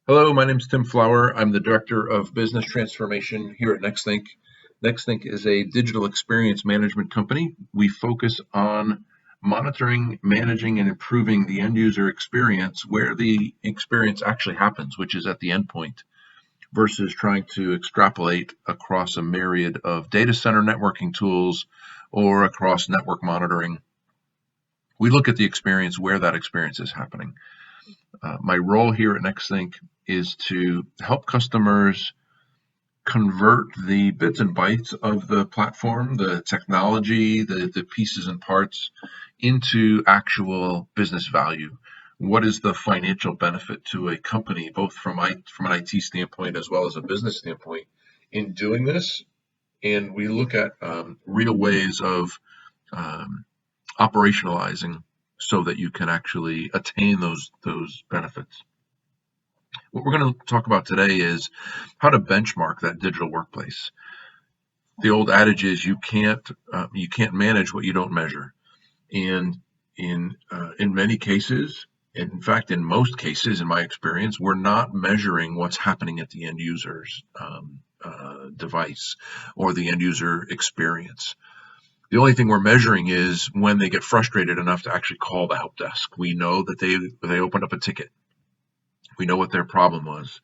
Hello, my name is Tim Flower. I'm the Director of Business Transformation here at NextThink. NextThink is a digital experience management company. We focus on monitoring, managing, and improving the end user experience where the experience actually happens, which is at the endpoint, versus trying to extrapolate across a myriad of data center networking tools or across network monitoring. We look at the experience where that experience is happening. My role here at NextThink is to help customers convert the bits and bytes of the platform, the technology, the pieces and parts into actual business value. What is the financial benefit to a company, both from an IT standpoint as well as a business standpoint, in doing this? And we look at real ways of um, operationalizing so that you can actually attain those benefits. What we're going to talk about today is how to benchmark that digital workplace. The old adage is you can't manage what you don't measure, and in many cases, in fact, in most cases, in my experience, we're not measuring what's happening at the end user's device or the end user experience. The only thing we're measuring is when they get frustrated enough to actually call the help desk. We know that they opened up a ticket. We know what their problem was.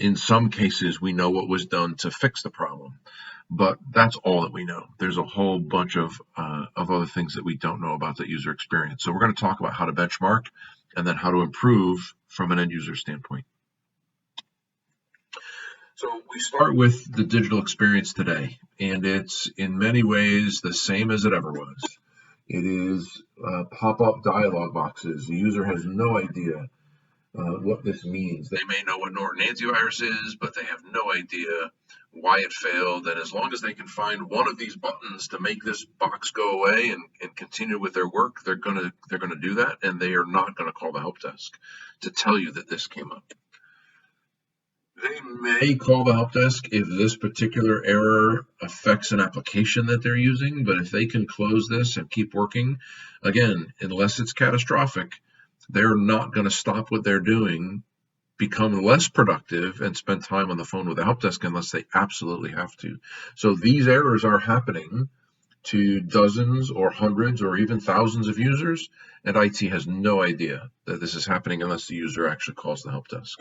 In some cases, we know what was done to fix the problem, but that's all that we know. There's a whole bunch of other things that we don't know about that user experience. So we're going to talk about how to benchmark and then how to improve from an end user standpoint. So we start with the digital experience today, and it's in many ways the same as it ever was. It is pop-up dialog boxes. The user has no idea what this means. They may know what Norton antivirus is, but they have no idea why it failed. And as long as they can find one of these buttons to make this box go away and continue with their work, they're gonna do that, and they are not gonna call the help desk to tell you that this came up. They may call the help desk if this particular error affects an application that they're using, but if they can close this and keep working, again, unless it's catastrophic, they're not going to stop what they're doing, become less productive, and spend time on the phone with the help desk unless they absolutely have to. So these errors are happening to dozens or hundreds or even thousands of users, and IT has no idea that this is happening unless the user actually calls the help desk.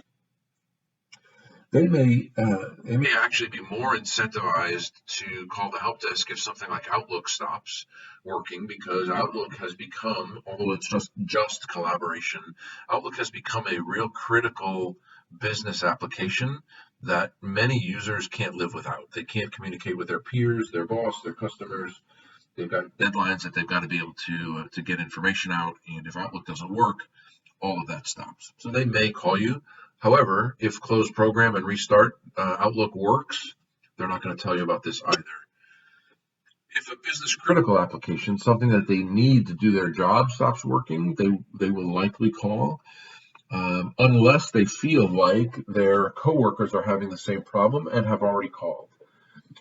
They may actually be more incentivized to call the help desk if something like Outlook stops working, because Outlook has become, although it's just collaboration, Outlook has become a real critical business application that many users can't live without. They can't communicate with their peers, their boss, their customers. They've got deadlines that they've got to be able to get information out, and if Outlook doesn't work, all of that stops. So they may call you. However, if close program and restart Outlook works, they're not going to tell you about this either. If a business critical application, something that they need to do their job, stops working, they will likely call, unless they feel like their coworkers are having the same problem and have already called.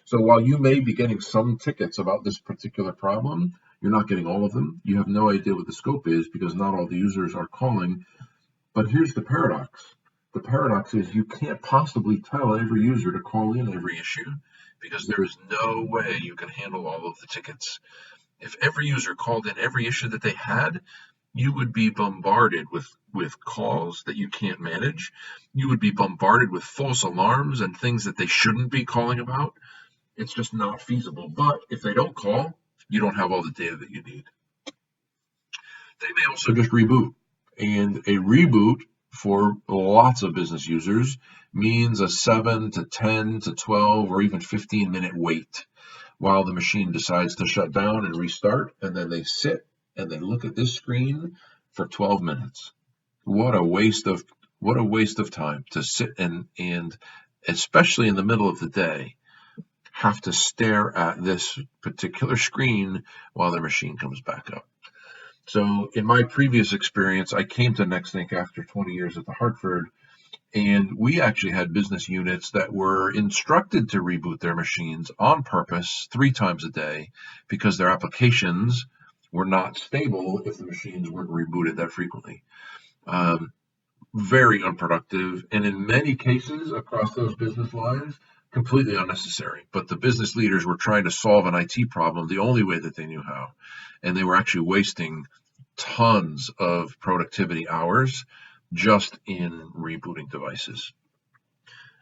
So while you may be getting some tickets about this particular problem, you're not getting all of them. You have no idea what the scope is because not all the users are calling. But here's the paradox. The paradox is you can't possibly tell every user to call in every issue because there is no way you can handle all of the tickets. If every user called in every issue that they had, you would be bombarded with calls that you can't manage. You would be bombarded with false alarms and things that they shouldn't be calling about. It's just not feasible. But if they don't call, you don't have all the data that you need. They may also just reboot. And a reboot for lots of business users means a 7 to 10 to 12 or even 15-minute wait while the machine decides to shut down and restart. And then they sit and they look at this screen for 12 minutes. What a waste of time to sit and especially in the middle of the day, have to stare at this particular screen while their machine comes back up. So in my previous experience, I came to NextThink after 20 years at the Hartford, and we actually had business units that were instructed to reboot their machines on purpose 3 times a day because their applications were not stable if the machines weren't rebooted that frequently. very unproductive, and in many cases across those business lines, completely unnecessary. But the business leaders were trying to solve an IT problem the only way that they knew how, and they were actually wasting tons of productivity hours just in rebooting devices.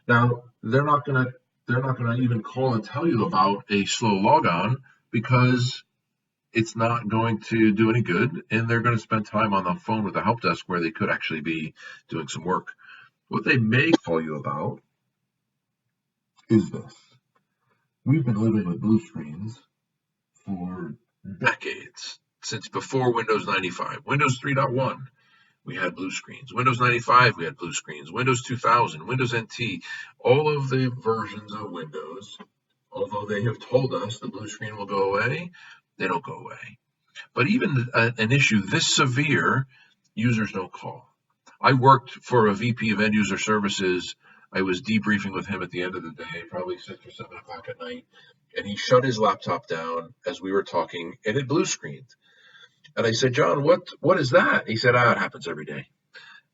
Now, they're not gonna even call and tell you about a slow logon because it's not going to do any good, and they're going to spend time on the phone with the help desk where they could actually be doing some work. What they may call you about is this. We've been living with blue screens for decades, since before Windows 95. Windows 3.1, we had blue screens. Windows 95, we had blue screens. Windows 2000, Windows NT, all of the versions of Windows, although they have told us the blue screen will go away, they don't go away. But even an issue this severe, users don't call. I worked for a VP of end user services. I was debriefing with him at the end of the day, probably 6 or 7 o'clock at night, and he shut his laptop down as we were talking, and it blue screened. And I said, John, what is that? He said, it happens every day.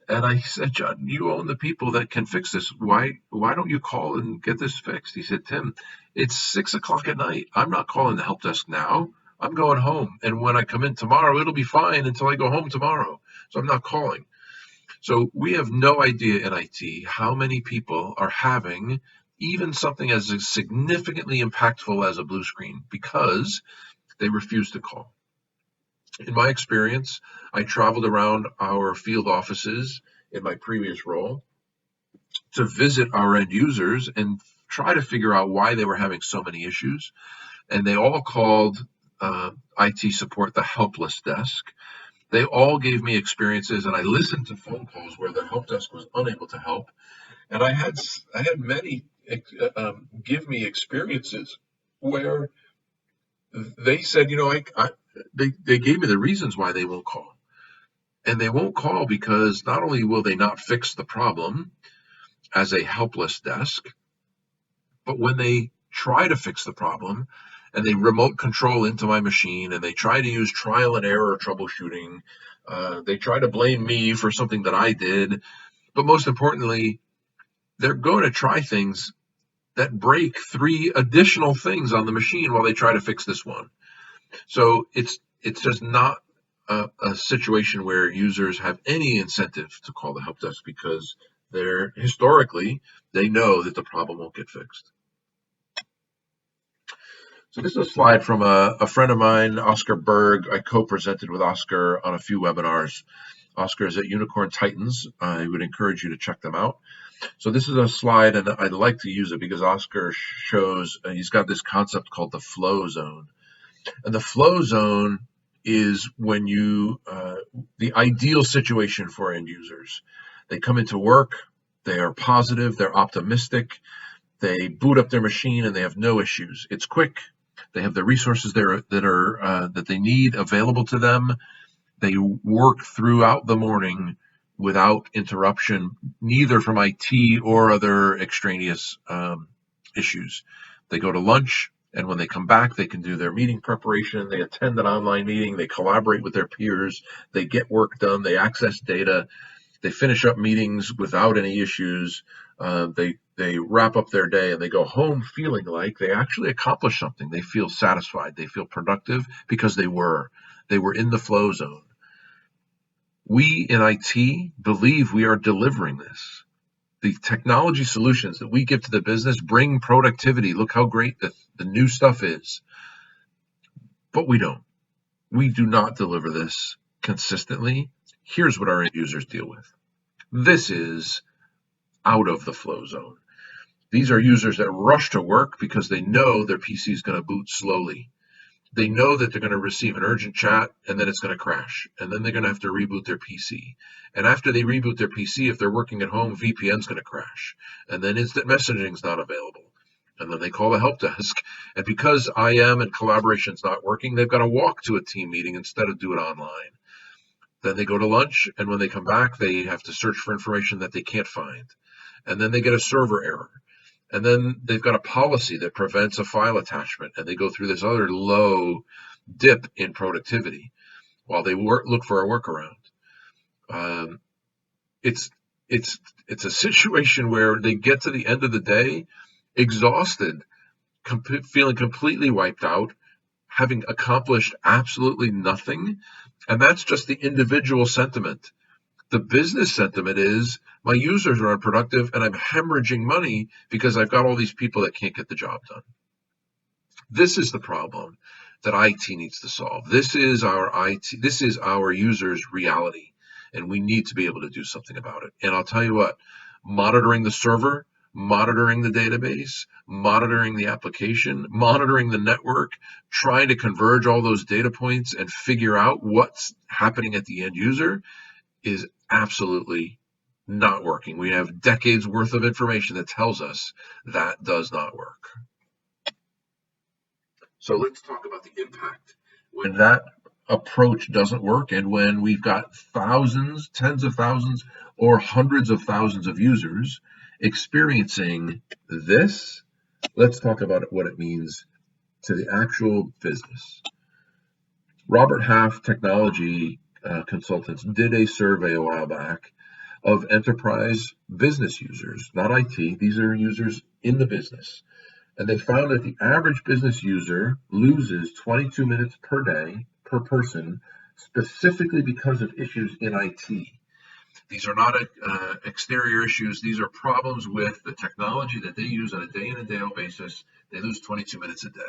And I said, John, you own the people that can fix this. Why don't you call and get this fixed? He said, Tim, it's 6 o'clock at night. I'm not calling the help desk now. I'm going home. And when I come in tomorrow, it'll be fine until I go home tomorrow. So I'm not calling. So we have no idea in IT how many people are having even something as significantly impactful as a blue screen because they refuse to call. In my experience, I traveled around our field offices in my previous role to visit our end users and try to figure out why they were having so many issues. And they all called IT support the helpless desk. They all gave me experiences, and I listened to phone calls where the help desk was unable to help. And I had many give me experiences where they said, they gave me the reasons why they won't call. And they won't call because not only will they not fix the problem as a helpless desk, but when they try to fix the problem and they remote control into my machine and they try to use trial and error troubleshooting, they try to blame me for something that I did. But most importantly, they're going to try things that break 3 additional things on the machine while they try to fix this one. So it's just not a situation where users have any incentive to call the help desk because historically they know that the problem won't get fixed. So this is a slide from a friend of mine, Oscar Berg. I co-presented with Oscar on a few webinars. Oscar is at Unicorn Titans. I would encourage you to check them out. So this is a slide, and I'd like to use it because Oscar shows, he's got this concept called the flow zone. And the flow zone is when the ideal situation for end users. They come into work, they are positive, they're optimistic, they boot up their machine and they have no issues. It's quick. They have the resources that they need available to them. They work throughout the morning without interruption, neither from IT or other extraneous issues. They go to lunch, and when they come back, they can do their meeting preparation. They attend an online meeting. They collaborate with their peers. They get work done. They access data. They finish up meetings without any issues. They wrap up their day and they go home feeling like they actually accomplished something. They feel satisfied. They feel productive because they were in the flow zone. We in IT believe we are delivering this. The technology solutions that we give to the business bring productivity. Look how great the new stuff is. But we don't. We do not deliver this consistently. Here's what our end users deal with. This is out of the flow zone. These are users that rush to work because they know their PC is going to boot slowly. They know that they're going to receive an urgent chat and then it's going to crash. And then they're going to have to reboot their PC. And after they reboot their PC, if they're working at home, VPN's going to crash. And then instant messaging is not available. And then they call the help desk. And because IM and collaboration is not working, they've got to walk to a team meeting instead of do it online. Then they go to lunch, and when they come back, they have to search for information that they can't find. And then they get a server error. And then they've got a policy that prevents a file attachment, and they go through this other low dip in productivity while they look for a workaround. it's a situation where they get to the end of the day exhausted, feeling completely wiped out, having accomplished absolutely nothing. And that's just the individual sentiment. The business sentiment is my users are unproductive and I'm hemorrhaging money because I've got all these people that can't get the job done. This is the problem that IT needs to solve. This is our users' reality, and we need to be able to do something about it. And I'll tell you what, monitoring the server, monitoring the database, monitoring the application, monitoring the network, trying to converge all those data points and figure out what's happening at the end user is absolutely not working. We have decades worth of information that tells us that does not work. So let's talk about the impact when that approach doesn't work and when we've got thousands, tens of thousands, or hundreds of thousands of users experiencing this. Let's talk about what it means to the actual business. Robert Half Technology Consultants did a survey a while back of enterprise business users, not IT. These are users in the business. And they found that the average business user loses 22 minutes per day per person, specifically because of issues in IT. These are not exterior issues. These are problems with the technology that they use on a day in and day out basis. They lose 22 minutes a day.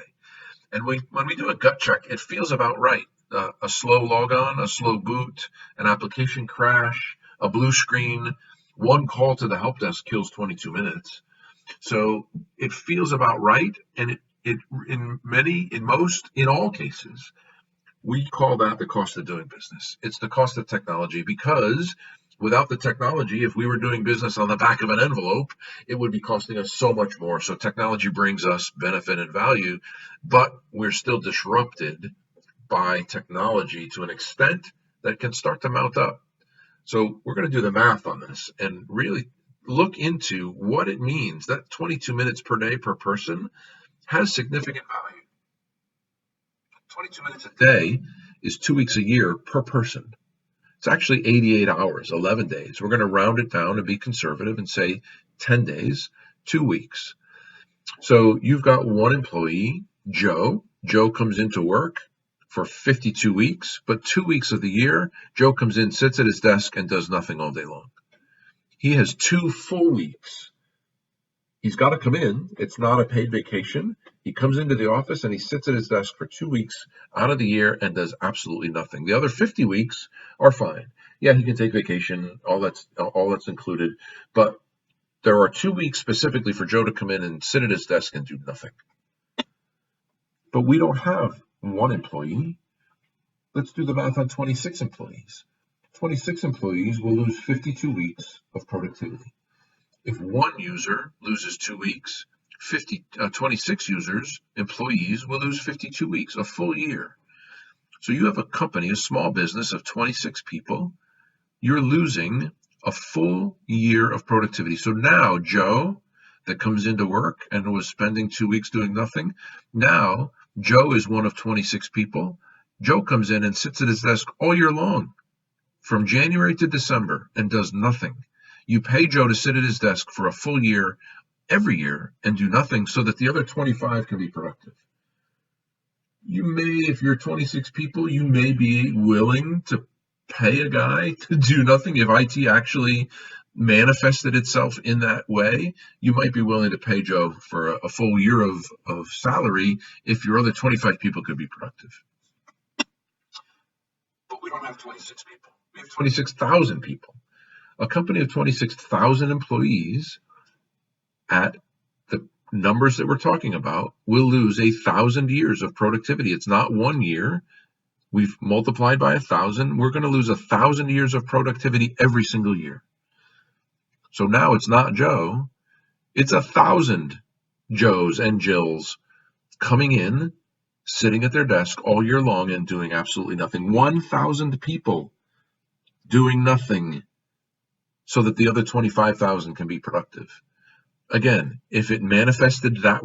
And when we do a gut check, it feels about right. A slow logon, a slow boot, an application crash, a blue screen, one call to the help desk kills 22 minutes. So it feels about right, and in all cases, we call that the cost of doing business. It's the cost of technology, because without the technology, if we were doing business on the back of an envelope, it would be costing us so much more. So technology brings us benefit and value, but we're still disrupted by technology to an extent that can start to mount up. So we're going to do the math on this and really look into what it means. That 22 minutes per day per person has significant value. 22 minutes a day is 2 weeks a year per person. It's actually 88 hours, 11 days. We're going to round it down and be conservative and say 10 days, 2 weeks. So you've got one employee, Joe. Joe comes into work for 52 weeks, but 2 weeks of the year, Joe comes in, sits at his desk, and does nothing all day long. He has 2 full weeks. He's got to come in. It's not a paid vacation. He comes into the office and he sits at his desk for 2 weeks out of the year and does absolutely nothing. The other 50 weeks are fine. Yeah, he can take vacation, all that's included. But there are 2 weeks specifically for Joe to come in and sit at his desk and do nothing. But we don't have one employee. Let's do the math on 26 employees. 26 employees will lose 52 weeks of productivity. If one user loses 2 weeks, 26 employees will lose 52 weeks, a full year. So you have a company, a small business of 26 people. You're losing a full year of productivity. So now Joe, that comes into work and was spending 2 weeks doing nothing, now Joe is one of 26 people. Joe comes in and sits at his desk all year long, from January to December, and does nothing. You pay Joe to sit at his desk for a full year, every year, and do nothing so that the other 25 can be productive. You may, if you're 26 people, you may be willing to pay a guy to do nothing. If IT actually manifested itself in that way, you might be willing to pay Joe for a full year of salary if your other 25 people could be productive. But we don't have 26 people. We have 26,000 people. A company of 26,000 employees at the numbers that we're talking about will lose 1,000 years of productivity. It's not 1 year. We've multiplied by 1,000. We're going to lose 1,000 years of productivity every single year. So now it's not Joe. It's 1,000 Joes and Jills coming in, sitting at their desk all year long and doing absolutely nothing. 1,000 people doing nothing so that the other 25,000 can be productive. Again, if it manifested itself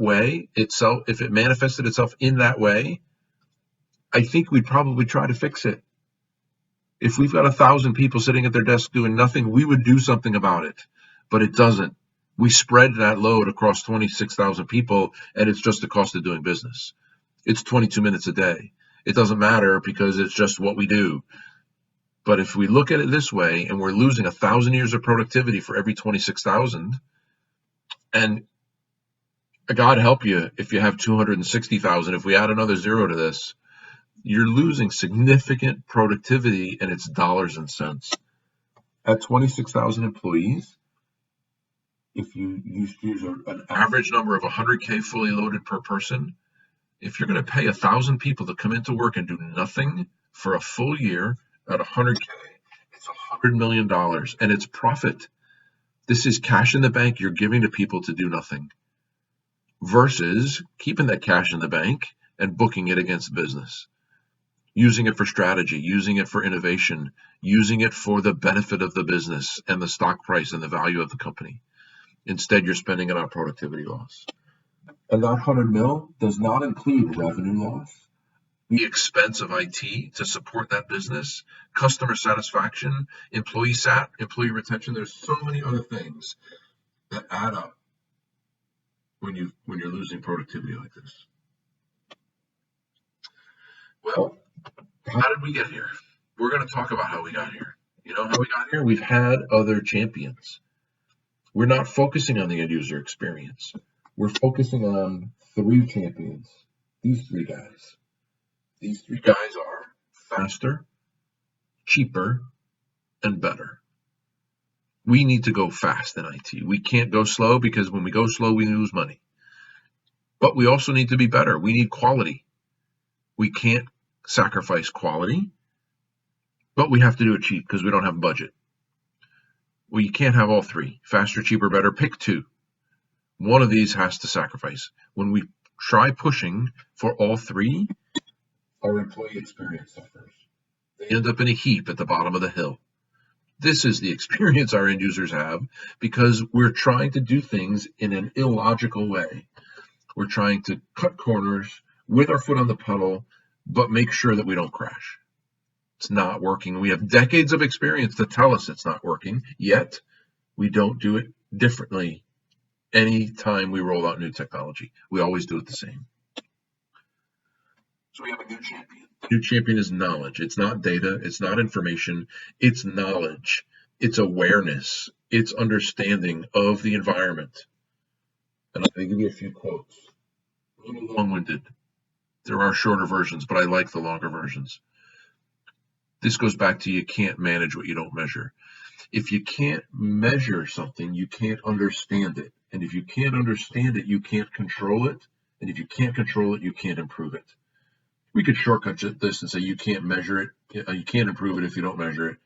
in that way, I think we'd probably try to fix it. If we've got 1,000 people sitting at their desk doing nothing, we would do something about it, but it doesn't. We spread that load across 26,000 people, and it's just the cost of doing business. It's 22 minutes a day. It doesn't matter because it's just what we do. But if we look at it this way, and we're losing 1,000 years of productivity for every 26,000, and God help you if you have 260,000, if we add another zero to this, you're losing significant productivity, and it's dollars and cents. At 26,000 employees, if you use an average number of 100K fully loaded per person, if you're going to pay 1,000 people to come into work and do nothing for a full year at 100K, it's $100 million, and it's profit. This is cash in the bank you're giving to people to do nothing, versus keeping that cash in the bank and booking it against business, using it for strategy, using it for innovation, using it for the benefit of the business and the stock price and the value of the company. Instead, you're spending it on productivity loss. And that 100 mil does not include revenue loss, the expense of IT to support that business, customer satisfaction, employee retention. There's so many other things that add up when you're losing productivity like this. Well, how did we get here? We're going to talk about how we got here. You know how we got here? We've had other champions. We're not focusing on the end user experience. We're focusing on 3 champions. These 3 guys. These 3 guys are faster, cheaper, and better. We need to go fast in IT. We can't go slow, because when we go slow, we lose money. But we also need to be better. We need quality. We can't sacrifice quality, but we have to do it cheap because we don't have a budget. Well, you can't have all 3. Faster, cheaper, better. Pick 2. One of these has to sacrifice. When we try pushing for all 3, our employee experience suffers. They end up in a heap at the bottom of the hill. This is the experience our end users have because we're trying to do things in an illogical way. We're trying to cut corners with our foot on the pedal, but make sure that we don't crash. It's not working. We have decades of experience to tell us it's not working, yet we don't do it differently any time we roll out new technology. We always do it the same. So we have a new champion. The new champion is knowledge. It's not data. It's not information. It's knowledge. It's awareness. It's understanding of the environment. And I'm going to give you a few quotes. A little long-winded. There are shorter versions, but I like the longer versions. This goes back to you can't manage what you don't measure. If you can't measure something, you can't understand it. And if you can't understand it, you can't control it. And if you can't control it, you can't improve it. We could shortcut this and say you can't measure it. You can't improve it if you don't measure it.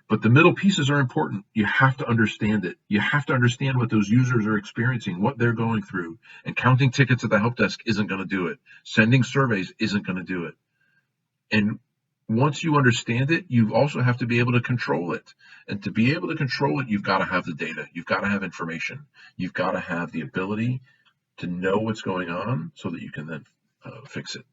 But the middle pieces are important. You have to understand it. You have to understand what those users are experiencing, what they're going through. And counting tickets at the help desk isn't going to do it. Sending surveys isn't going to do it. And once you understand it, you also have to be able to control it. And to be able to control it, you've got to have the data. You've got to have information. You've got to have the ability to know what's going on so that you can then fix it.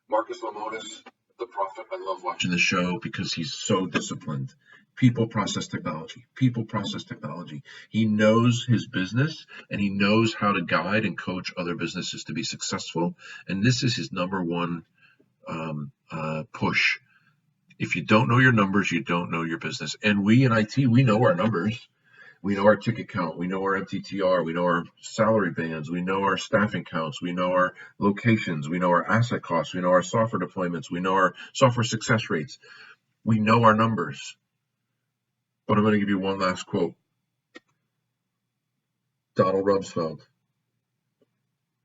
Marcus Lemonis, the prophet. I love watching the show because he's so disciplined. People, process, technology. People, process, technology. He knows his business, and he knows how to guide and coach other businesses to be successful. And this is his number one push. If you don't know your numbers, you don't know your business. And we in IT, we know our numbers. We know our ticket count. We know our MTTR. We know our salary bands. We know our staffing counts. We know our locations. We know our asset costs. We know our software deployments. We know our software success rates. We know our numbers. But I'm going to give you one last quote. Donald Rumsfeld.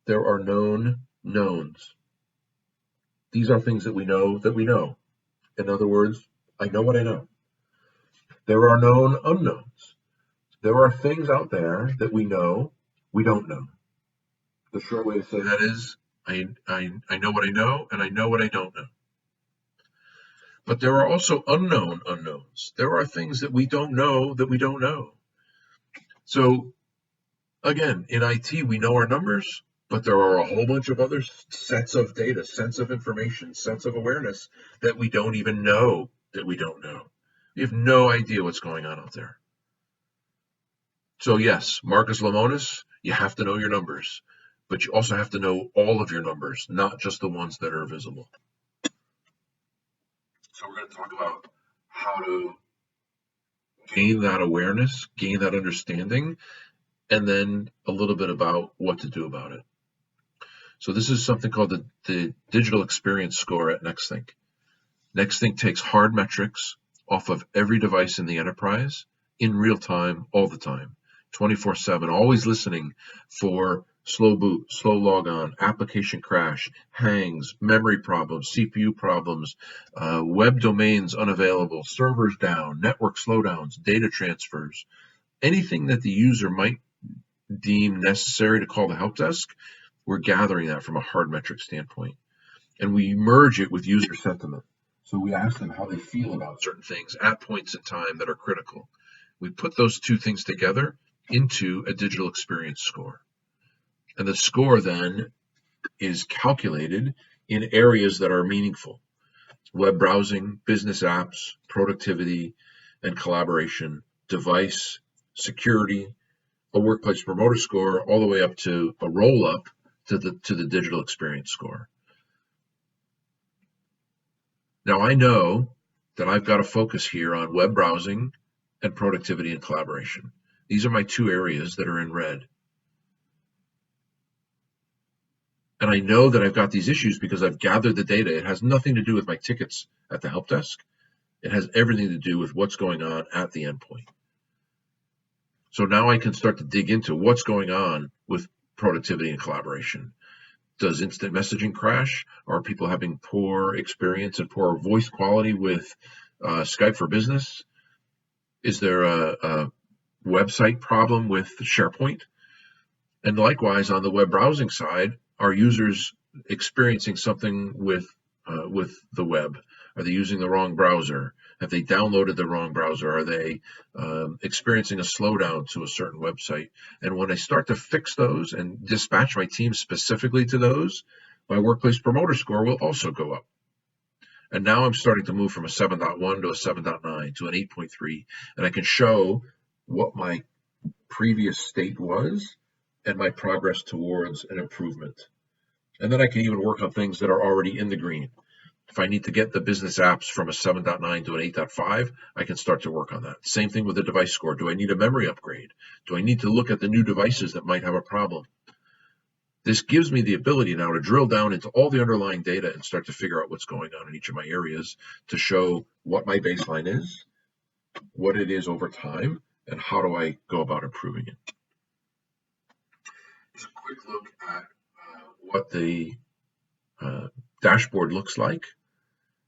There are known knowns. These are things that we know that we know. In other words, I know what I know. There are known unknowns. There are things out there that we know we don't know. The short way to say that is, I know what I know, and I know what I don't know. But there are also unknown unknowns. There are things that we don't know that we don't know. So, again, in IT, we know our numbers, But there are a whole bunch of other sets of data, sets of information, sets of awareness that we don't even know that we don't know. We have no idea what's going on out there. So yes, Marcus Lemonis, you have to know your numbers, but you also have to know all of your numbers, not just the ones that are visible. So we're going to talk about how to gain that awareness, gain that understanding, and then a little bit about what to do about it. So this is something called the digital experience score at NextThink. NextThink takes hard metrics off of every device in the enterprise in real time, all the time, 24/7, always listening for slow boot, slow logon, application crash, hangs, memory problems, CPU problems, web domains unavailable, servers down, network slowdowns, data transfers, anything that the user might deem necessary to call the help desk. We're gathering that from a hard metric standpoint, and we merge it with user sentiment. So we ask them how they feel about certain things at points in time that are critical. We put those two things together into a digital experience score. And the score then is calculated in areas that are meaningful: web browsing, business apps, productivity and collaboration, device, security, a workplace promoter score, all the way up to a roll up to the digital experience score. Now I know that I've got to focus here on web browsing and productivity and collaboration. These are my two areas that are in red. And I know that I've got these issues because I've gathered the data. It has nothing to do with my tickets at the help desk. It has everything to do with what's going on at the endpoint. So now I can start to dig into what's going on with productivity and collaboration. Does instant messaging crash? Are people having poor experience and poor voice quality with Skype for Business? Is there a website problem with SharePoint? And likewise, on the web browsing side, are users experiencing something with the web? Are they using the wrong browser? Have they downloaded the wrong browser? Are they experiencing a slowdown to a certain website? And when I start to fix those and dispatch my team specifically to those, my workplace promoter score will also go up. And now I'm starting to move from a 7.1 to a 7.9 to an 8.3, and I can show what my previous state was and my progress towards an improvement. And then I can even work on things that are already in the green. If I need to get the business apps from a 7.9 to an 8.5, I can start to work on that. Same thing with the device score. Do I need a memory upgrade? Do I need to look at the new devices that might have a problem? This gives me the ability now to drill down into all the underlying data and start to figure out what's going on in each of my areas to show what my baseline is, what it is over time, and how do I go about improving it. Just a quick look at what the dashboard looks like.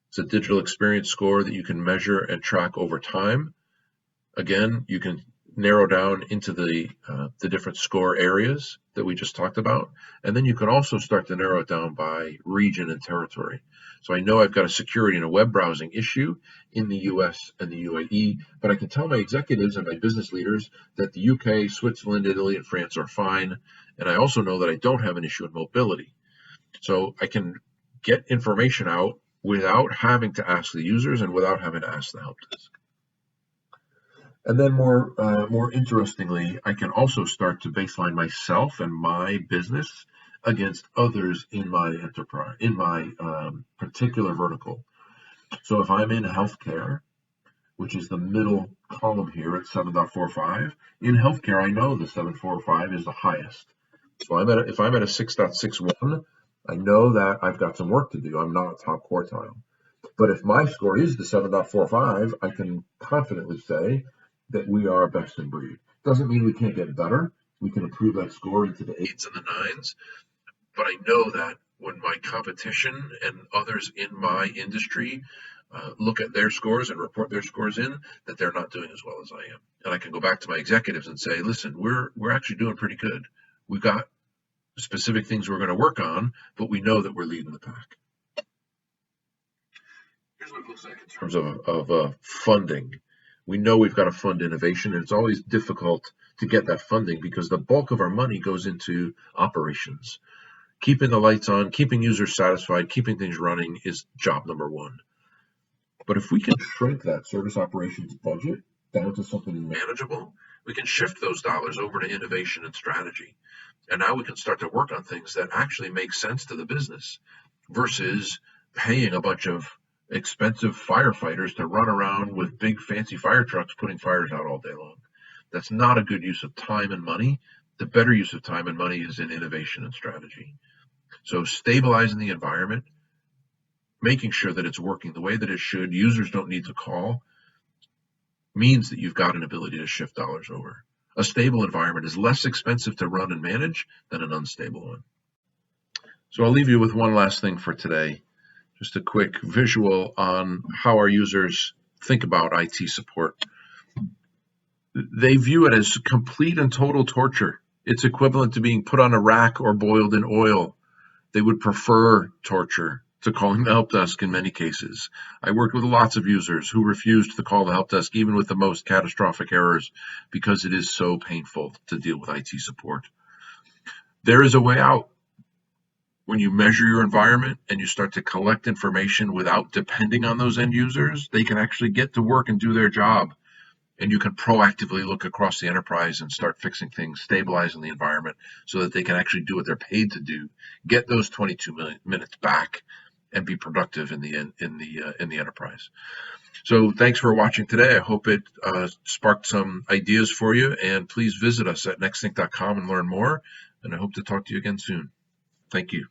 It's a digital experience score that you can measure and track over time. Again, you can narrow down into the different score areas that we just talked about, and then you can also start to narrow it down by region and territory. So I know I've got a security and a web browsing issue in the US and the UAE, but I can tell my executives and my business leaders that the UK, Switzerland, Italy, and France are fine, and I also know that I don't have an issue in mobility. So I can get information out without having to ask the users and without having to ask the help desk. And then more interestingly, I can also start to baseline myself and my business against others in my enterprise, in my particular vertical. So if I'm in healthcare, which is the middle column here at 7.45, in healthcare, I know the 7.45 is the highest. So if I'm at a 6.61, I know that I've got some work to do. I'm not top quartile. But if my score is the 7.45, I can confidently say that we are best in breed. Doesn't mean we can't get better. We can improve that score into the 8s and the 9s. But I know that when my competition and others in my industry look at their scores and report their scores in, that they're not doing as well as I am. And I can go back to my executives and say, listen, we're actually doing pretty good. We've got specific things we're going to work on, but we know that we're leading the pack. Here's what it looks like in terms of funding. we know we've got to fund innovation, and it's always difficult to get that funding because the bulk of our money goes into operations. Keeping the lights on, keeping users satisfied, keeping things running is job number one. But if we can shrink that service operations budget down to something manageable, we can shift those dollars over to innovation and strategy. And now we can start to work on things that actually make sense to the business versus paying a bunch of expensive firefighters to run around with big fancy fire trucks putting fires out all day long. That's not a good use of time and money. The better use of time and money is in innovation and strategy. So stabilizing the environment, making sure that it's working the way that it should, users don't need to call, means that you've got an ability to shift dollars over. A stable environment is less expensive to run and manage than an unstable one. So I'll leave you with one last thing for today. Just a quick visual on how our users think about IT support. They view it as complete and total torture. It's equivalent to being put on a rack or boiled in oil. They would prefer torture to calling the help desk in many cases. I worked with lots of users who refused to call the help desk even with the most catastrophic errors because it is so painful to deal with IT support. There is a way out. When you measure your environment and you start to collect information without depending on those end users, they can actually get to work and do their job. And you can proactively look across the enterprise and start fixing things, stabilizing the environment so that they can actually do what they're paid to do, get those 22 minutes back, and be productive in the enterprise. So thanks for watching today. I hope it sparked some ideas for you, and please visit us at nextthink.com and learn more. And I hope to talk to you again soon. Thank you.